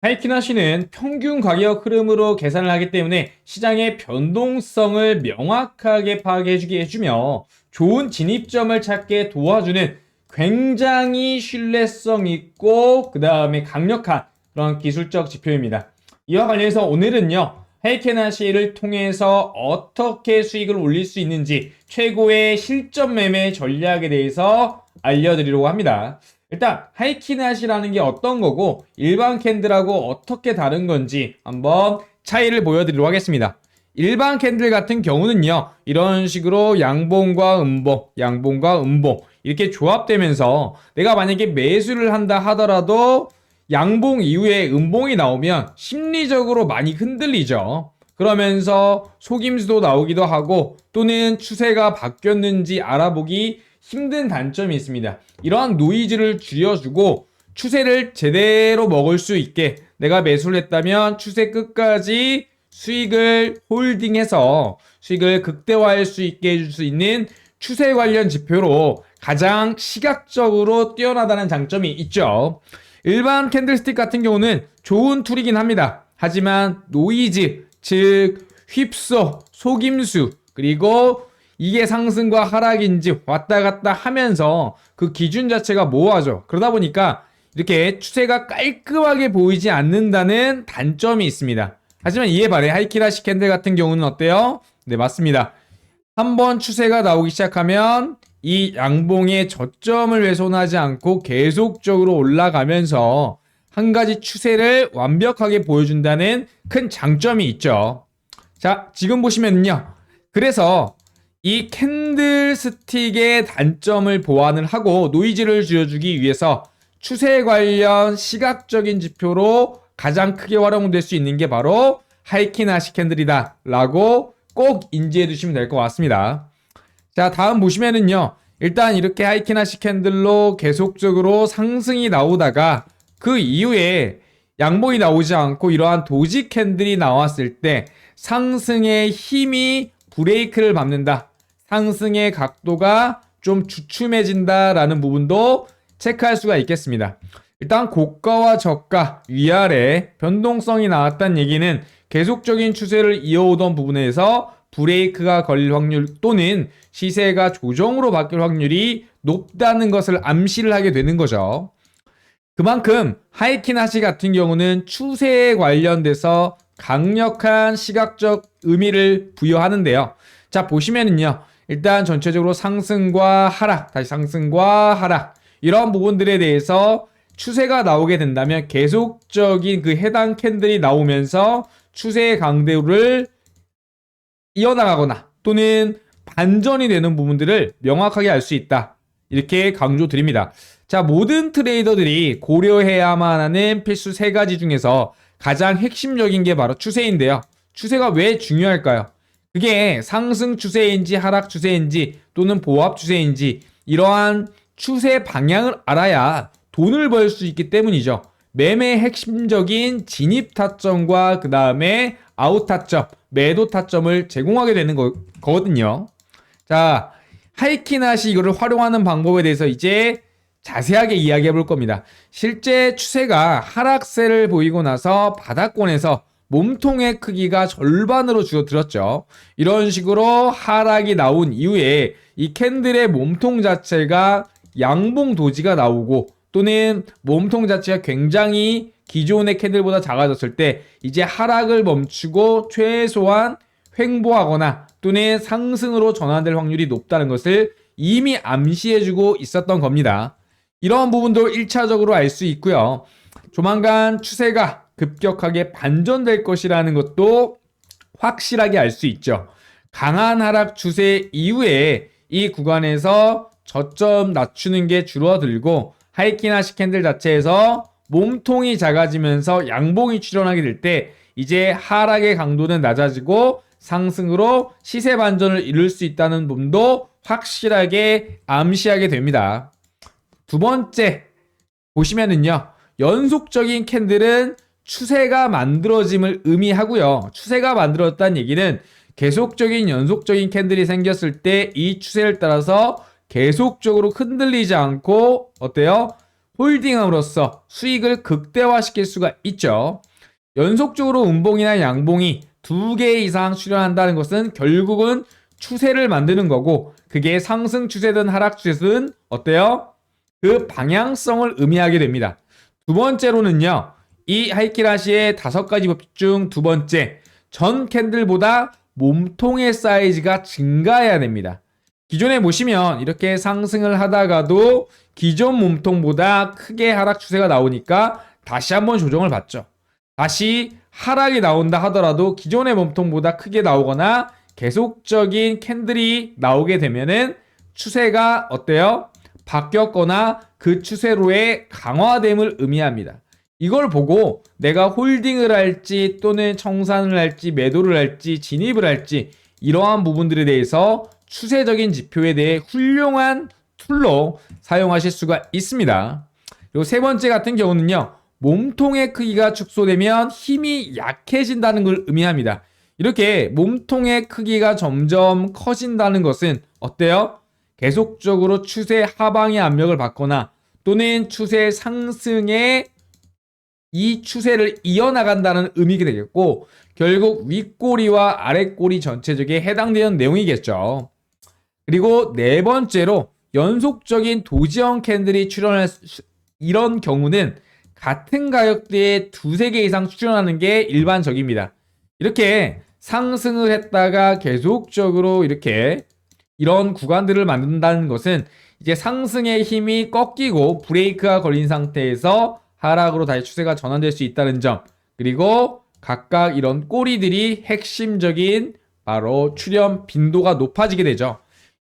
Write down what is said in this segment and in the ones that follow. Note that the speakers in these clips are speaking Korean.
하이키나시는 평균 가격 흐름으로 계산을 하기 때문에 시장의 변동성을 명확하게 파악해주게 해주며 좋은 진입점을 찾게 도와주는 굉장히 신뢰성 있고 그 다음에 강력한 그런 기술적 지표입니다. 이와 관련해서 오늘은요, 하이키나시를 통해서 어떻게 수익을 올릴 수 있는지 최고의 실전 매매 전략에 대해서 알려드리려고 합니다. 일단 하이키나시라는 게 어떤 거고 일반 캔들하고 어떻게 다른 건지 한번 차이를 보여드리도록 하겠습니다. 일반 캔들 같은 경우는요, 이런 식으로 양봉과 음봉, 양봉과 음봉 이렇게 조합되면서 내가 만약에 매수를 한다 하더라도 양봉 이후에 음봉이 나오면 심리적으로 많이 흔들리죠. 그러면서 속임수도 나오기도 하고 또는 추세가 바뀌었는지 알아보기 힘든 단점이 있습니다. 이러한 노이즈를 줄여주고 추세를 제대로 먹을 수 있게 내가 매수를 했다면 추세 끝까지 수익을 홀딩해서 수익을 극대화할 수 있게 해줄 수 있는 추세 관련 지표로 가장 시각적으로 뛰어나다는 장점이 있죠. 일반 캔들스틱 같은 경우는 좋은 툴이긴 합니다. 하지만 노이즈, 즉 휩소, 속임수, 그리고 이게 상승과 하락인지 왔다 갔다 하면서 그 기준 자체가 모호하죠. 그러다 보니까 이렇게 추세가 깔끔하게 보이지 않는다는 단점이 있습니다. 하지만 이에 반해 하이키나시 캔들 같은 경우는 어때요? 네, 맞습니다. 한번 추세가 나오기 시작하면 이 양봉의 저점을 훼손하지 않고 계속적으로 올라가면서 한 가지 추세를 완벽하게 보여준다는 큰 장점이 있죠. 자, 지금 보시면요. 그래서 이 캔들스틱의 단점을 보완을 하고 노이즈를 줄여주기 위해서 추세 관련 시각적인 지표로 가장 크게 활용될 수 있는 게 바로 하이키나시 캔들이다 라고 꼭 인지해 두시면 될 것 같습니다. 자, 다음 보시면은요, 일단 이렇게 하이키나시 캔들로 계속적으로 상승이 나오다가 그 이후에 양봉이 나오지 않고 이러한 도지 캔들이 나왔을 때 상승의 힘이 브레이크를 밟는다, 상승의 각도가 좀 주춤해진다라는 부분도 체크할 수가 있겠습니다. 일단 고가와 저가 위아래 변동성이 나왔다는 얘기는 계속적인 추세를 이어오던 부분에서 브레이크가 걸릴 확률 또는 시세가 조정으로 바뀔 확률이 높다는 것을 암시를 하게 되는 거죠. 그만큼 하이키나시 같은 경우는 추세에 관련돼서 강력한 시각적 의미를 부여하는데요. 자, 보시면은요, 일단 전체적으로 상승과 하락, 다시 상승과 하락, 이런 부분들에 대해서 추세가 나오게 된다면 계속적인 그 해당 캔들이 나오면서 추세의 강도를 이어나가거나 또는 반전이 되는 부분들을 명확하게 알 수 있다, 이렇게 강조 드립니다. 자, 모든 트레이더들이 고려해야만 하는 필수 3가지 중에서 가장 핵심적인 게 바로 추세인데요. 추세가 왜 중요할까요? 그게 상승 추세인지 하락 추세인지 또는 보합 추세인지 이러한 추세 방향을 알아야 돈을 벌 수 있기 때문이죠. 매매의 핵심적인 진입 타점과 그 다음에 아웃 타점, 매도 타점을 제공하게 되는 거거든요. 자, 하이키나시 이거를 활용하는 방법에 대해서 이제 자세하게 이야기해 볼 겁니다. 실제 추세가 하락세를 보이고 나서 바닥권에서 몸통의 크기가 절반으로 줄어들었죠. 이런 식으로 하락이 나온 이후에 이 캔들의 몸통 자체가 양봉 도지가 나오고 또는 몸통 자체가 굉장히 기존의 캔들보다 작아졌을 때 이제 하락을 멈추고 최소한 횡보하거나 또는 상승으로 전환될 확률이 높다는 것을 이미 암시해주고 있었던 겁니다. 이런 부분도 1차적으로 알 수 있고요. 조만간 추세가 급격하게 반전될 것이라는 것도 확실하게 알 수 있죠. 강한 하락 추세 이후에 이 구간에서 저점 낮추는 게 줄어들고 하이키나시 캔들 자체에서 몸통이 작아지면서 양봉이 출현하게 될 때 이제 하락의 강도는 낮아지고 상승으로 시세 반전을 이룰 수 있다는 부분도 확실하게 암시하게 됩니다. 두 번째 보시면은요, 연속적인 캔들은 추세가 만들어짐을 의미하고요. 추세가 만들어졌다는 얘기는 계속적인 연속적인 캔들이 생겼을 때 이 추세를 따라서 계속적으로 흔들리지 않고 어때요? 홀딩함으로써 수익을 극대화시킬 수가 있죠. 연속적으로 음봉이나 양봉이 2개 이상 출현한다는 것은 결국은 추세를 만드는 거고, 그게 상승 추세든 하락 추세든 어때요? 그 방향성을 의미하게 됩니다. 두 번째로는요, 이 하이키라시의 5가지 법칙 중 두 번째, 전 캔들보다 몸통의 사이즈가 증가해야 됩니다. 기존에 보시면 이렇게 상승을 하다가도 기존 몸통보다 크게 하락 추세가 나오니까 다시 한번 조정을 받죠. 다시 하락이 나온다 하더라도 기존의 몸통보다 크게 나오거나 계속적인 캔들이 나오게 되면은 추세가 어때요? 바뀌었거나 그 추세로의 강화됨을 의미합니다. 이걸 보고 내가 홀딩을 할지 또는 청산을 할지 매도를 할지 진입을 할지 이러한 부분들에 대해서 추세적인 지표에 대해 훌륭한 툴로 사용하실 수가 있습니다. 그리고 세 번째 같은 경우는요, 몸통의 크기가 축소되면 힘이 약해진다는 걸 의미합니다. 이렇게 몸통의 크기가 점점 커진다는 것은 어때요? 계속적으로 추세 하방의 압력을 받거나 또는 추세 상승의 이 추세를 이어나간다는 의미가 되겠고, 결국 윗꼬리와 아랫꼬리 전체적에 해당되는 내용이겠죠. 그리고 네 번째로 연속적인 도지형 캔들이 출현할 이런 경우는 같은 가격대에 2-3개 이상 출현하는 게 일반적입니다. 이렇게 상승을 했다가 계속적으로 이렇게 이런 구간들을 만든다는 것은 이제 상승의 힘이 꺾이고 브레이크가 걸린 상태에서 하락으로 다시 추세가 전환될 수 있다는 점, 그리고 각각 이런 꼬리들이 핵심적인 바로 출현 빈도가 높아지게 되죠.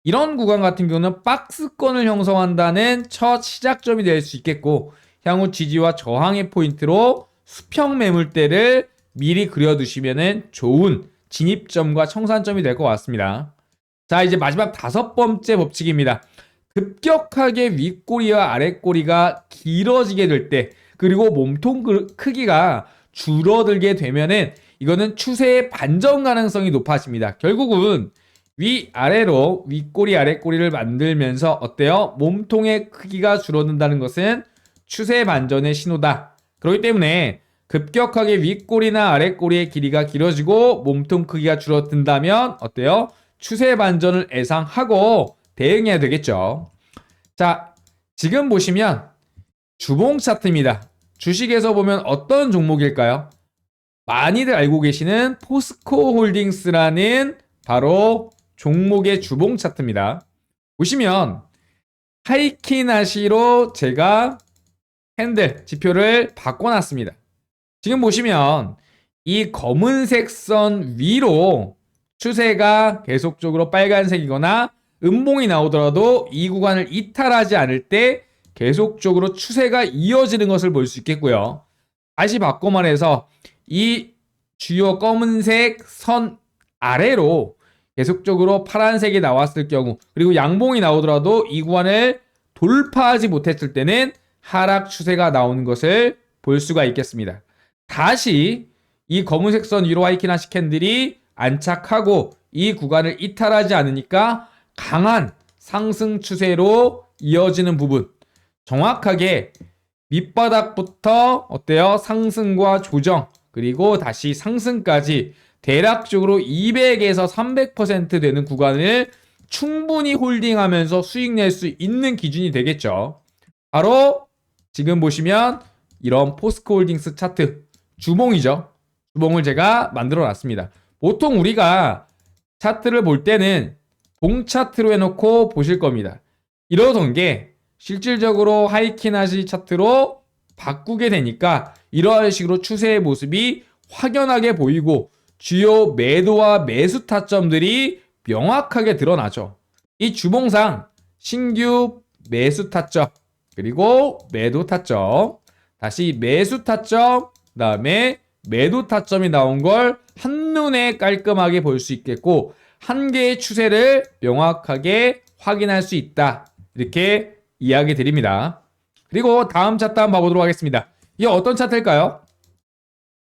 이런 구간 같은 경우는 박스권을 형성한다는 첫 시작점이 될 수 있겠고, 향후 지지와 저항의 포인트로 수평 매물대를 미리 그려두시면 좋은 진입점과 청산점이 될 것 같습니다. 자, 이제 마지막 5번째 법칙입니다. 급격하게 윗꼬리와 아랫꼬리가 길어지게 될 때, 그리고 몸통 크기가 줄어들게 되면은 이거는 추세의 반전 가능성이 높아집니다. 결국은 위아래로 윗꼬리 아랫꼬리를 만들면서 어때요? 몸통의 크기가 줄어든다는 것은 추세 반전의 신호다. 그렇기 때문에 급격하게 윗꼬리나 아랫꼬리의 길이가 길어지고 몸통 크기가 줄어든다면 어때요? 추세 반전을 예상하고 대응해야 되겠죠. 자, 지금 보시면 주봉 차트입니다. 주식에서 보면 어떤 종목일까요? 많이들 알고 계시는 포스코 홀딩스라는 바로 종목의 주봉 차트입니다. 보시면 하이키나시로 제가 캔들 지표를 바꿔놨습니다. 지금 보시면 이 검은색 선 위로 추세가 계속적으로 빨간색이거나 음봉이 나오더라도 이 구간을 이탈하지 않을 때 계속적으로 추세가 이어지는 것을 볼 수 있겠고요. 다시 바꿔 말해서 이 주요 검은색 선 아래로 계속적으로 파란색이 나왔을 경우, 그리고 양봉이 나오더라도 이 구간을 돌파하지 못했을 때는 하락 추세가 나오는 것을 볼 수가 있겠습니다. 다시 이 검은색 선 위로 하이키나시 캔들이 안착하고 이 구간을 이탈하지 않으니까 강한 상승 추세로 이어지는 부분, 정확하게 밑바닥부터 어때요? 상승과 조정, 그리고 다시 상승까지 대략적으로 200에서 300% 되는 구간을 충분히 홀딩하면서 수익 낼 수 있는 기준이 되겠죠. 바로 지금 보시면 이런 포스코 홀딩스 차트, 주봉이죠. 주봉을 제가 만들어 놨습니다. 보통 우리가 차트를 볼 때는 봉 차트로 해놓고 보실 겁니다. 이러던 게 실질적으로 하이키나시 차트로 바꾸게 되니까 이러한 식으로 추세의 모습이 확연하게 보이고 주요 매도와 매수 타점들이 명확하게 드러나죠. 이 주봉상 신규 매수 타점, 그리고 매도 타점, 다시 매수 타점, 그다음에 매도 타점이 나온 걸 한눈에 깔끔하게 볼 수 있겠고, 한 개의 추세를 명확하게 확인할 수 있다. 이렇게 이야기 드립니다. 그리고 다음 차트 한번 봐보도록 하겠습니다. 이게 어떤 차트일까요?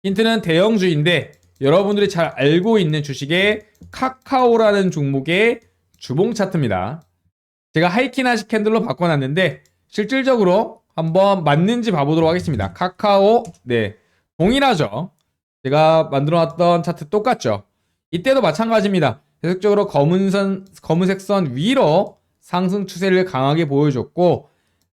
힌트는 대형주인데 여러분들이 잘 알고 있는 주식의 카카오라는 종목의 주봉 차트입니다. 제가 하이키나시 캔들로 바꿔놨는데 실질적으로 한번 맞는지 봐보도록 하겠습니다. 카카오, 네, 동일하죠. 제가 만들어놨던 차트 똑같죠. 이때도 마찬가지입니다. 계속적으로 검은색 선 위로 상승 추세를 강하게 보여줬고,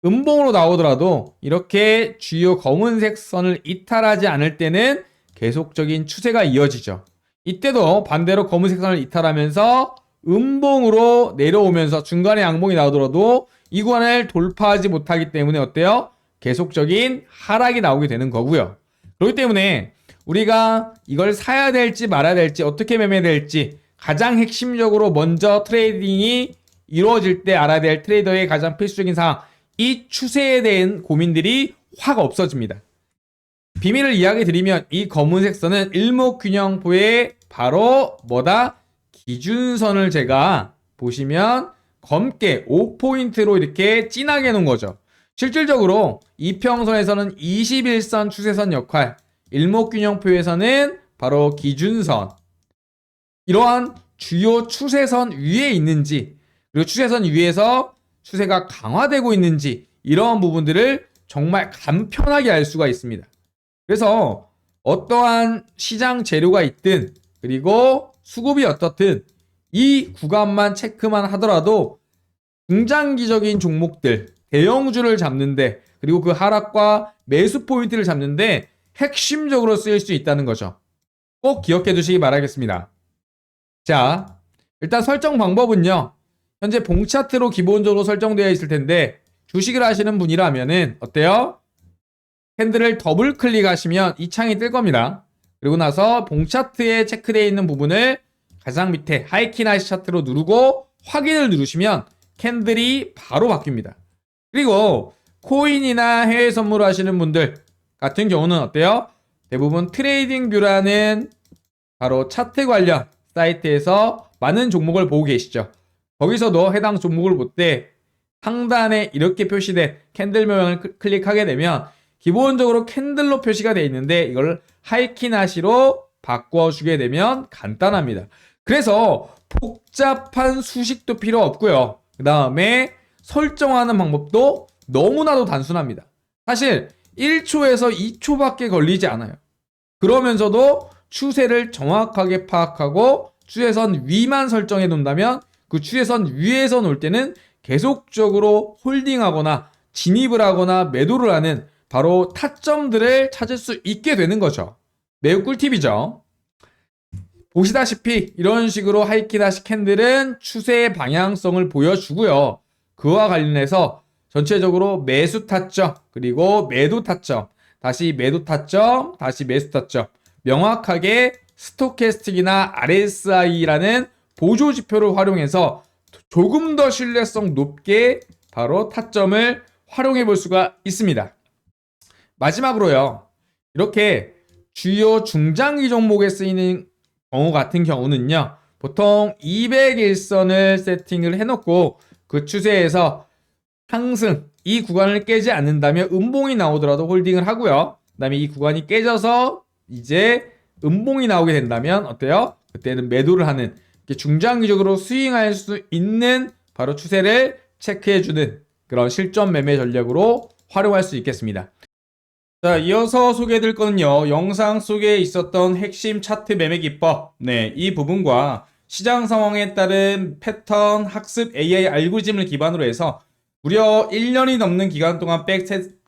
음봉으로 나오더라도 이렇게 주요 검은색 선을 이탈하지 않을 때는 계속적인 추세가 이어지죠. 이때도 반대로 검은색 선을 이탈하면서 음봉으로 내려오면서 중간에 양봉이 나오더라도 이 구간을 돌파하지 못하기 때문에 어때요? 계속적인 하락이 나오게 되는 거고요. 그렇기 때문에 우리가 이걸 사야 될지 말아야 될지 어떻게 매매될지 가장 핵심적으로 먼저 트레이딩이 이루어질 때 알아야 될 트레이더의 가장 필수적인 사항, 이 추세에 대한 고민들이 확 없어집니다. 비밀을 이야기 드리면 이 검은색 선은 일목균형포의 바로 뭐다? 기준선을 제가 보시면 검게 5포인트로 이렇게 진하게 놓은 거죠. 실질적으로 이평선에서는 21선 추세선 역할, 일목균형표에서는 바로 기준선, 이러한 주요 추세선 위에 있는지, 그리고 추세선 위에서 추세가 강화되고 있는지, 이러한 부분들을 정말 간편하게 알 수가 있습니다. 그래서 어떠한 시장 재료가 있든 그리고 수급이 어떻든 이 구간만 체크만 하더라도 중장기적인 종목들, 대형주를 잡는데, 그리고 그 하락과 매수 포인트를 잡는데 핵심적으로 쓰일 수 있다는 거죠. 꼭 기억해 두시기 바라겠습니다. 자, 일단 설정 방법은요. 현재 봉 차트로 기본적으로 설정되어 있을 텐데 주식을 하시는 분이라면은 어때요? 캔들을 더블 클릭하시면 이 창이 뜰 겁니다. 그리고 나서 봉 차트에 체크되어 있는 부분을 가장 밑에 하이키 나이스 차트로 누르고 확인을 누르시면 캔들이 바로 바뀝니다. 그리고 코인이나 해외 선물 하시는 분들 같은 경우는 어때요? 대부분 트레이딩 뷰라는 바로 차트 관련 사이트에서 많은 종목을 보고 계시죠. 거기서도 해당 종목을 볼 때 상단에 이렇게 표시된 캔들 모양을 클릭하게 되면 기본적으로 캔들로 표시가 되어 있는데 이걸 하이키나시로 바꿔주게 되면 간단합니다. 그래서 복잡한 수식도 필요 없고요. 그 다음에 설정하는 방법도 너무나도 단순합니다. 사실 1초에서 2초밖에 걸리지 않아요. 그러면서도 추세를 정확하게 파악하고 추세선 위만 설정해 놓는다면 그 추세선 위에서 놓을 때는 계속적으로 홀딩하거나 진입을 하거나 매도를 하는 바로 타점들을 찾을 수 있게 되는 거죠. 매우 꿀팁이죠. 보시다시피 이런 식으로 하이키다시 캔들은 추세의 방향성을 보여주고요. 그와 관련해서 전체적으로 매수 타점, 그리고 매도 타점, 다시 매도 타점, 다시 매수 타점, 명확하게 스토캐스틱이나 RSI라는 보조 지표를 활용해서 조금 더 신뢰성 높게 바로 타점을 활용해 볼 수가 있습니다. 마지막으로요. 이렇게 주요 중장기 종목에 쓰이는 경우 같은 경우는요. 보통 201선을 세팅을 해놓고 그 추세에서 상승, 이 구간을 깨지 않는다면 음봉이 나오더라도 홀딩을 하고요. 그 다음에 이 구간이 깨져서 이제 음봉이 나오게 된다면 어때요? 그때는 매도를 하는, 중장기적으로 스윙할 수 있는 바로 추세를 체크해주는 그런 실전 매매 전략으로 활용할 수 있겠습니다. 자, 이어서 소개해드릴 거는요, 영상 속에 있었던 핵심 차트 매매 기법, 네, 이 부분과 시장 상황에 따른 패턴 학습 AI 알고리즘을 기반으로 해서 무려 1년이 넘는 기간 동안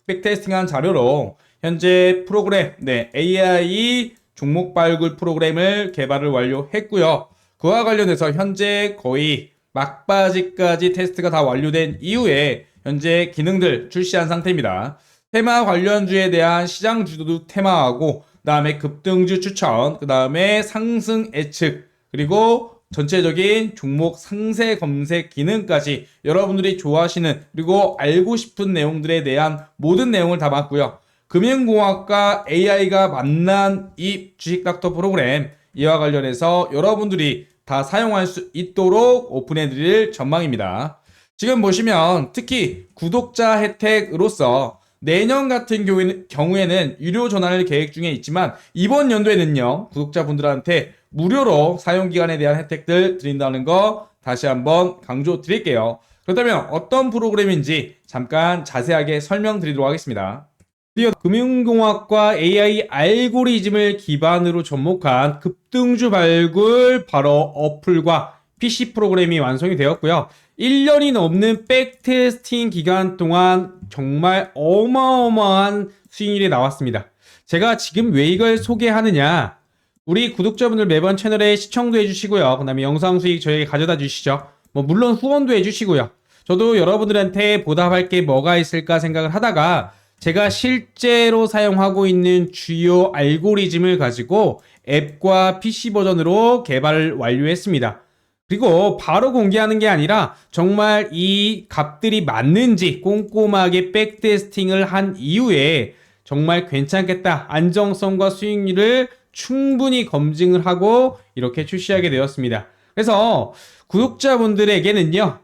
백테스팅한 자료로 현재 프로그램, 네, AI 종목 발굴 프로그램을 개발을 완료했고요. 그와 관련해서 현재 거의 막바지까지 테스트가 다 완료된 이후에 현재 기능들 출시한 상태입니다. 테마 관련주에 대한 시장 주도도 테마하고, 그 다음에 급등주 추천, 그 다음에 상승 예측, 그리고 전체적인 종목 상세 검색 기능까지 여러분들이 좋아하시는 그리고 알고 싶은 내용들에 대한 모든 내용을 담았고요. 금융공학과 AI가 만난 이 주식닥터 프로그램, 이와 관련해서 여러분들이 다 사용할 수 있도록 오픈해드릴 전망입니다. 지금 보시면 특히 구독자 혜택으로서 내년 같은 경우에는 유료 전환을 계획 중에 있지만 이번 연도에는요, 구독자분들한테 무료로 사용기간에 대한 혜택들 드린다는 거 다시 한번 강조 드릴게요. 그렇다면 어떤 프로그램인지 잠깐 자세하게 설명드리도록 하겠습니다. 드디어 금융공학과 AI 알고리즘을 기반으로 접목한 급등주 발굴 바로 어플과 PC 프로그램이 완성이 되었고요. 1년이 넘는 백테스팅 기간 동안 정말 어마어마한 수익률이 나왔습니다. 제가 지금 왜 이걸 소개하느냐? 우리 구독자분들 매번 채널에 시청도 해주시고요. 그 다음에 영상 수익 저에게 가져다 주시죠. 물론 후원도 해주시고요. 저도 여러분들한테 보답할 게 뭐가 있을까 생각을 하다가 제가 실제로 사용하고 있는 주요 알고리즘을 가지고 앱과 PC 버전으로 개발을 완료했습니다. 그리고 바로 공개하는 게 아니라 정말 이 값들이 맞는지 꼼꼼하게 백테스팅을 한 이후에 정말 괜찮겠다, 안정성과 수익률을 충분히 검증을 하고 이렇게 출시하게 되었습니다. 그래서 구독자분들에게는요,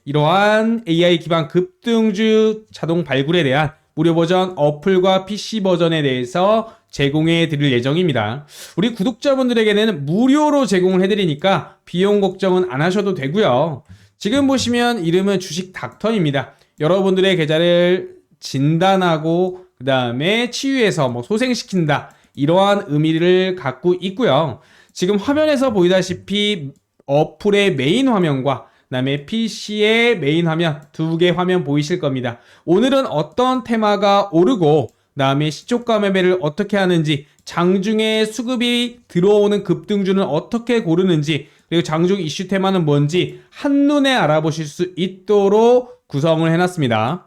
이러한 AI 기반 급등주 자동 발굴에 대한 무료 버전 어플과 PC 버전에 대해서 제공해 드릴 예정입니다. 우리 구독자분들에게는 무료로 제공을 해드리니까 비용 걱정은 안 하셔도 되고요. 지금 보시면 이름은 주식 닥터입니다. 여러분들의 계좌를 진단하고 그 다음에 치유해서 소생시킨다, 이러한 의미를 갖고 있고요. 지금 화면에서 보이다시피 어플의 메인 화면과 그다음에 PC의 메인 화면 두 개 화면 보이실 겁니다. 오늘은 어떤 테마가 오르고 그다음에 시초가 매매를 어떻게 하는지, 장중에 수급이 들어오는 급등주는 어떻게 고르는지, 그리고 장중 이슈 테마는 뭔지 한눈에 알아보실 수 있도록 구성을 해놨습니다.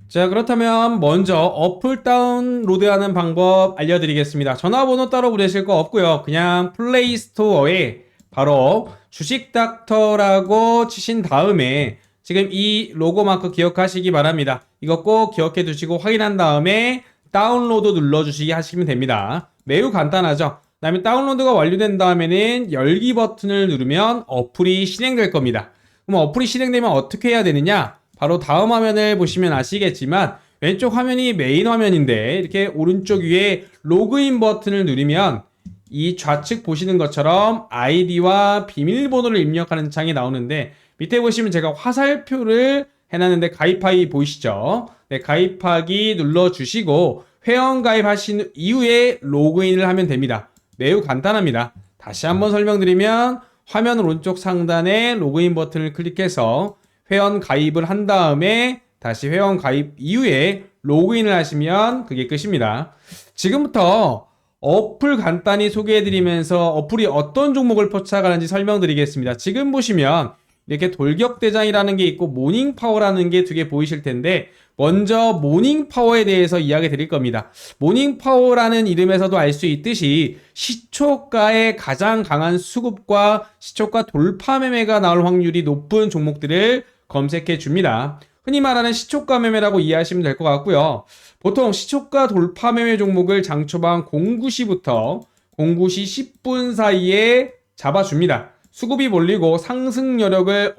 자, 그렇다면 먼저 어플 다운로드하는 방법 알려드리겠습니다. 전화번호 따로 보내실 거 없고요. 그냥 플레이스토어에 바로 주식닥터라고 치신 다음에 지금 이 로고 마크 기억하시기 바랍니다. 이거 꼭 기억해 두시고 확인한 다음에 다운로드 눌러주시기 하시면 됩니다. 매우 간단하죠. 그 다음에 다운로드가 완료된 다음에는 열기 버튼을 누르면 어플이 실행될 겁니다. 그럼 어플이 실행되면 어떻게 해야 되느냐? 바로 다음 화면을 보시면 아시겠지만 왼쪽 화면이 메인 화면인데 이렇게 오른쪽 위에 로그인 버튼을 누르면 이 좌측 보시는 것처럼 아이디와 비밀번호를 입력하는 창이 나오는데 밑에 보시면 제가 화살표를 해놨는데 가입하기 보이시죠? 가입하기 눌러주시고 회원 가입하신 이후에 로그인을 하면 됩니다. 매우 간단합니다. 다시 한번 설명드리면 화면 오른쪽 상단에 로그인 버튼을 클릭해서 회원 가입을 한 다음에 다시 회원 가입 이후에 로그인을 하시면 그게 끝입니다. 지금부터 어플 간단히 소개해드리면서 어플이 어떤 종목을 포착하는지 설명드리겠습니다. 지금 보시면 이렇게 돌격대장이라는 게 있고 모닝파워라는 게 두 개 보이실 텐데 먼저 모닝파워에 대해서 이야기 드릴 겁니다. 모닝파워라는 이름에서도 알 수 있듯이 시초가의 가장 강한 수급과 시초가 돌파 매매가 나올 확률이 높은 종목들을 검색해 줍니다. 흔히 말하는 시초가 매매라고 이해하시면 될 것 같고요. 보통 시초가 돌파 매매 종목을 장 초반 09시부터 09시 10분 사이에 잡아줍니다. 수급이 몰리고 상승 여력을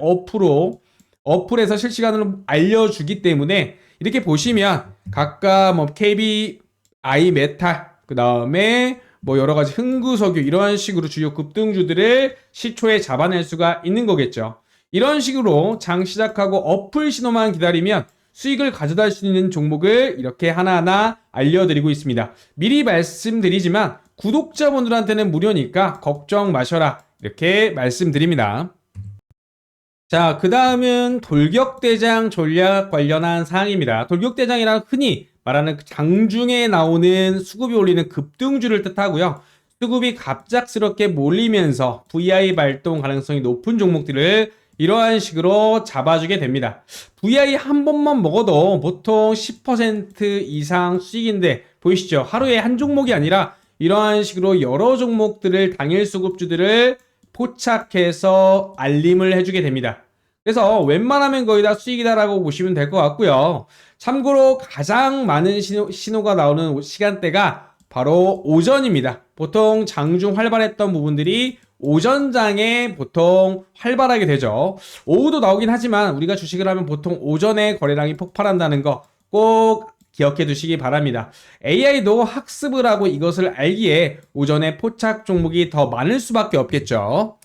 어플에서 실시간으로 알려주기 때문에 이렇게 보시면 각각 KBI 메탈, 그 다음에 여러 가지 흥구석유 이런 식으로 주요 급등주들을 시초에 잡아낼 수가 있는 거겠죠. 이런 식으로 장 시작하고 어플 신호만 기다리면 수익을 가져다 수 있는 종목을 이렇게 하나하나 알려드리고 있습니다. 미리 말씀드리지만 구독자분들한테는 무료니까 걱정 마셔라, 이렇게 말씀드립니다. 자, 그 다음은 돌격대장 전략 관련한 사항입니다. 돌격대장이란 흔히 말하는 장중에 나오는 수급이 올리는 급등주를 뜻하고요. 수급이 갑작스럽게 몰리면서 VI 발동 가능성이 높은 종목들을 이러한 식으로 잡아주게 됩니다. VI 한 번만 먹어도 보통 10% 이상 수익인데 보이시죠? 하루에 한 종목이 아니라 이러한 식으로 여러 종목들을 당일 수급주들을 포착해서 알림을 해주게 됩니다. 그래서 웬만하면 거의 다 수익이다라고 보시면 될 것 같고요. 참고로 가장 많은 신호가 나오는 시간대가 바로 오전입니다. 보통 장중 활발했던 부분들이 오전장에 보통 활발하게 되죠. 오후도 나오긴 하지만 우리가 주식을 하면 보통 오전에 거래량이 폭발한다는 거 꼭 기억해 두시기 바랍니다. AI도 학습을 하고 이것을 알기에 오전에 포착 종목이 더 많을 수밖에 없겠죠.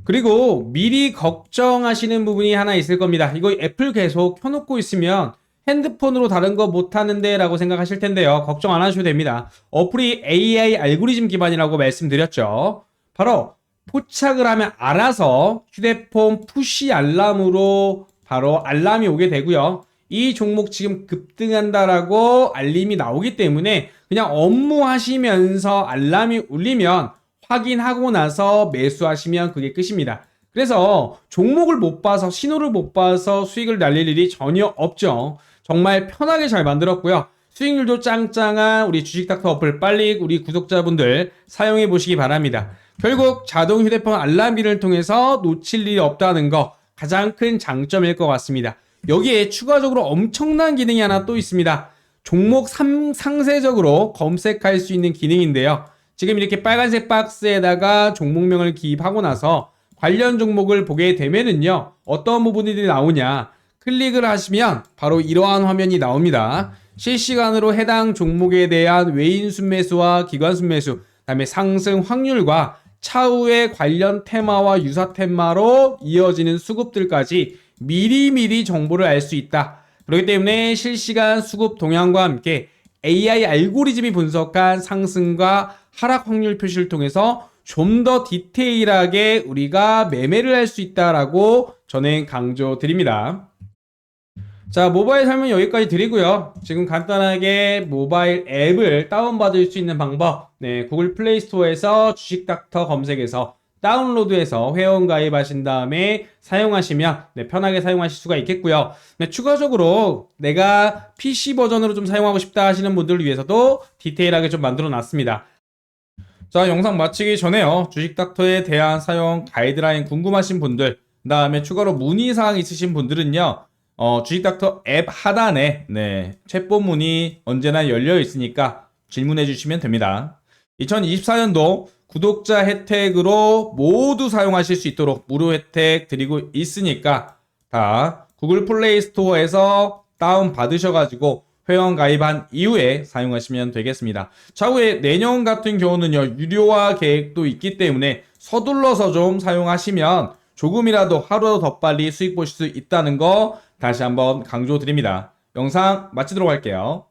그리고 미리 걱정하시는 부분이 하나 있을 겁니다. 이거 애플 계속 켜놓고 있으면 핸드폰으로 다른 거 못하는데 라고 생각하실 텐데요. 걱정 안 하셔도 됩니다. 어플이 AI 알고리즘 기반이라고 말씀드렸죠. 바로 포착을 하면 알아서 휴대폰 푸시 알람으로 바로 알람이 오게 되고요. 이 종목 지금 급등한다라고 알림이 나오기 때문에 그냥 업무하시면서 알람이 울리면 확인하고 나서 매수하시면 그게 끝입니다. 그래서 종목을 못 봐서 신호를 못 봐서 수익을 날릴 일이 전혀 없죠. 정말 편하게 잘 만들었고요. 수익률도 짱짱한 우리 주식닥터 어플 빨리 우리 구독자분들 사용해 보시기 바랍니다. 결국 자동 휴대폰 알람 기능을 통해서 놓칠 일이 없다는 거 가장 큰 장점일 것 같습니다. 여기에 추가적으로 엄청난 기능이 하나 또 있습니다. 종목 상세적으로 검색할 수 있는 기능인데요. 지금 이렇게 빨간색 박스에다가 종목명을 기입하고 나서 관련 종목을 보게 되면은요, 어떤 부분들이 나오냐, 클릭을 하시면 바로 이러한 화면이 나옵니다. 실시간으로 해당 종목에 대한 외인 순매수와 기관 순매수, 그다음에 상승 확률과 차후의 관련 테마와 유사 테마로 이어지는 수급들까지 미리미리 정보를 알 수 있다. 그렇기 때문에 실시간 수급 동향과 함께 AI 알고리즘이 분석한 상승과 하락 확률 표시를 통해서 좀 더 디테일하게 우리가 매매를 할 수 있다라고 저는 강조드립니다. 자, 모바일 설명 여기까지 드리고요. 지금 간단하게 모바일 앱을 다운받을 수 있는 방법, 네, 구글 플레이 스토어에서 주식닥터 검색해서 다운로드해서 회원 가입하신 다음에 사용하시면 네, 편하게 사용하실 수가 있겠고요. 네, 추가적으로 내가 PC 버전으로 좀 사용하고 싶다 하시는 분들을 위해서도 디테일하게 좀 만들어 놨습니다. 자, 영상 마치기 전에요. 주식닥터에 대한 사용 가이드라인 궁금하신 분들, 그 다음에 추가로 문의사항 있으신 분들은요. 주식닥터 앱 하단에 네, 챗봇 문의 언제나 열려 있으니까 질문해 주시면 됩니다. 2024년도 구독자 혜택으로 모두 사용하실 수 있도록 무료 혜택 드리고 있으니까 다 구글 플레이 스토어에서 다운 받으셔가지고 회원 가입한 이후에 사용하시면 되겠습니다. 차후에 내년 같은 경우는요, 유료화 계획도 있기 때문에 서둘러서 좀 사용하시면 조금이라도 하루 더 빨리 수익 보실 수 있다는 거 다시 한번 강조드립니다. 영상 마치도록 할게요.